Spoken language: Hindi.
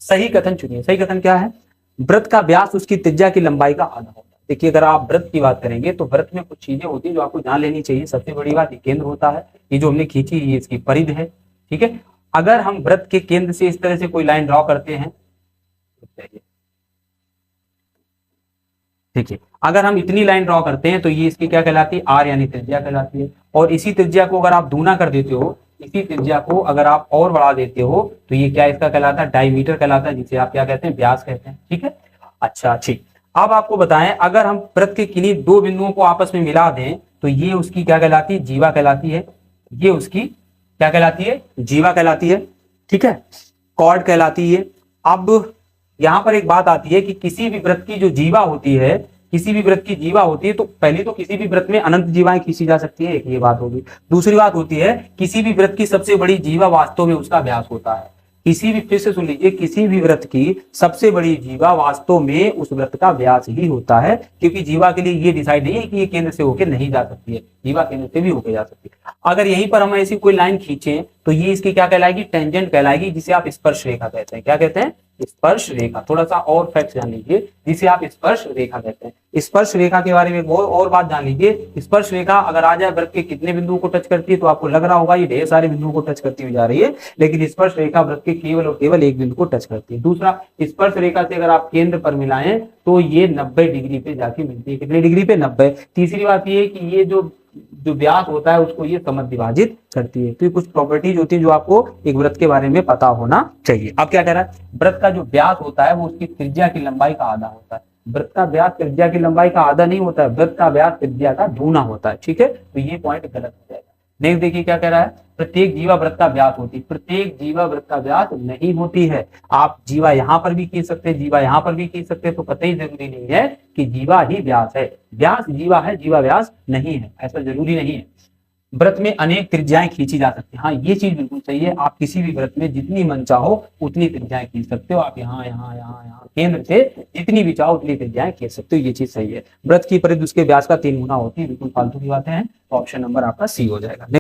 सही कथन चुनिए। सही कथन क्या है? वृत्त का व्यास उसकी त्रिज्या की लंबाई का आधा होता है। देखिए अगर आप वृत्त की बात करेंगे तो वृत्त में कुछ चीजें होती है जो आपको जान लेनी चाहिए। सबसे बड़ी बात, ये केंद्र होता है, ये जो हमने खींची ये इसकी परिधि है, ठीक है। अगर हम वृत्त के केंद्र से इस तरह से कोई लाइन ड्रॉ करते हैं, देखिए अगर हम इतनी लाइन ड्रॉ करते हैं तो ये इसकी क्या कहलाती है? आर यानी त्रिज्या कहलाती है। और इसी त्रिज्या को अगर आप दूना कर देते हो, इसी त्रिज्या को अगर आप और बढ़ा देते हो तो ये क्या इसका कहलाता है? डायमीटर कहलाता है, जिसे आप क्या कहते हैं? व्यास कहते हैं, ठीक है। अच्छा ठीक, अब आपको बताएं अगर हम वृत्त के किन्हीं दो बिंदुओं को आपस में मिला दें तो ये उसकी क्या कहलाती है? जीवा कहलाती है। ये उसकी क्या कहलाती है? जीवा कहलाती है, ठीक है, कॉर्ड कहलाती है। अब यहां पर एक बात आती है कि किसी भी वृत्त की जो जीवा होती है, किसी भी वृत्त की जीवा होती है, तो पहले तो किसी भी वृत्त में अनंत जीवाएं खींची जा सकती है, एक ये बात होगी। दूसरी बात होती है किसी भी वृत्त की सबसे बड़ी जीवा वास्तव में उसका व्यास होता है। किसी भी, फिर से सुन लीजिए, किसी भी वृत्त की सबसे बड़ी जीवा वास्तव में उस वृत्त का व्यास ही होता है, क्योंकि जीवा के लिए ये डिसाइड नहीं है कि ये केंद्र से होकर नहीं जा सकती है, जीवा केंद्र से भी होकर जा सकती है। अगर यहीं पर हम ऐसी कोई लाइन खींचे तो ये इसकी क्या कहलाएगी? टेंजेंट कहलाएगी, जिसे आप स्पर्श रेखा कहते हैं। क्या कहते हैं? स्पर्श रेखा। थोड़ा सा और फैक्ट जान लीजिए, जिसे आप स्पर्श रेखा कहते हैं। स्पर्श रेखा के बारे में एक और बात जान लीजिए। स्पर्श रेखा अगर आ जाए वृत्त के कितने बिंदुओं को टच करती है, तो आपको लग रहा होगा ये ढेर सारे बिंदुओं को टच करती हुई जा रही है, लेकिन स्पर्श रेखा वृत्त के केवल और केवल एक बिंदु को टच करती है। दूसरा, स्पर्श रेखा से अगर आप केंद्र पर मिलाएं तो ये 90 डिग्री पे जाके मिलती है। कितने डिग्री पे? 90। तीसरी बात ये है कि ये जो व्यास होता है उसको ये समद्विभाजित करती है। तो ये कुछ प्रॉपर्टीज होती है जो आपको एक वृत्त के बारे में पता होना चाहिए। अब क्या कह रहा है? वृत्त का जो व्यास होता है वो उसकी त्रिज्या की लंबाई का आधा होता है। वृत्त का व्यास त्रिज्या की लंबाई का आधा नहीं होता है, वृत्त का व्यास त्रिज्या का दूना होता है, ठीक है। तो ये पॉइंट गलत हो जाएगा। नेक्स्ट देखिए क्या कह रहा है? प्रत्येक जीवा वृत्त का व्यास होती है। प्रत्येक जीवा वृत्त का व्यास नहीं होती है। आप जीवा यहां पर भी खींच सकते हैं, जीवा यहां पर भी खींच सकते हैं, तो कतई जरूरी नहीं है कि जीवा ही व्यास है। व्यास जीवा है, जीवा व्यास नहीं है, ऐसा जरूरी नहीं है। व्रत में अनेक त्रिज्याएं खींची जा सकती है। हाँ, ये चीज बिल्कुल सही है। आप किसी भी व्रत में जितनी मन चाहो उतनी त्रिज्याएं खींच सकते हो। आप यहाँ यहाँ यहाँ यहाँ केंद्र से जितनी भी चाहो उतनी त्रिज्याएं खींच सकते हो, ये चीज सही है। व्रत की परिधि उसके व्यास का 3 गुना होती है। बिल्कुल फालतू की बातें हैं, तो ऑप्शन नंबर आपका सी हो जाएगा।